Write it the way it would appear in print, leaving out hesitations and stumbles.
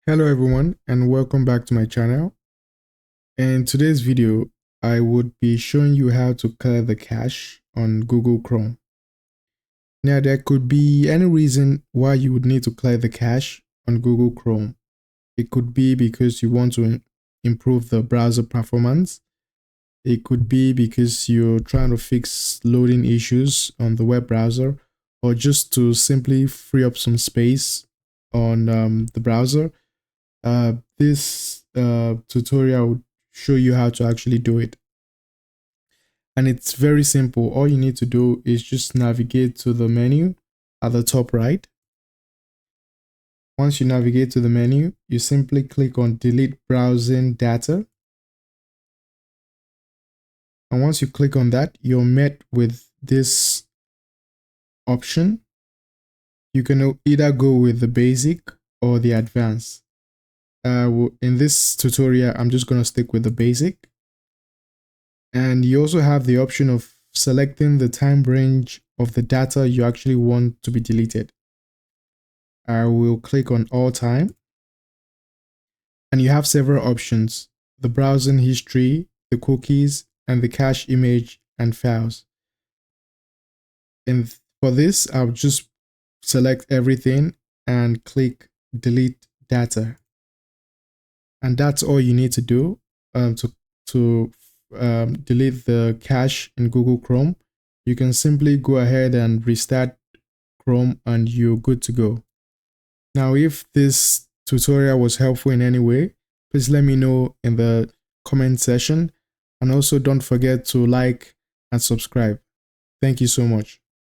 Hello everyone and welcome back to my channel. In today's video, I would be showing you how to clear the cache on Google Chrome. Now there could be any reason why you would need to clear the cache on Google Chrome. It could be because you want to improve the browser performance. It could be because you're trying to fix loading issues on the web browser, or just to simply free up some space on the browser. This tutorial will show you how to actually do it. And it's very simple. All you need to do is just navigate to the menu at the top right. Once you navigate to the menu, you simply click on Delete Browsing Data. And once you click on that, you're met with this option. You can either go with the basic or the advanced. In this tutorial, I'm just going to stick with the basic. And you also have the option of selecting the time range of the data you actually want to be deleted. I will click on all time. And you have several options: the browsing history, the cookies, and the cache image and files. And for this, I'll just select everything and click delete data. And that's all you need to do to delete the cache in Google Chrome. You can simply go ahead and restart Chrome and you're good to go. Now, if this tutorial was helpful in any way, please let me know in the comment section, and also don't forget to like and subscribe. Thank you so much.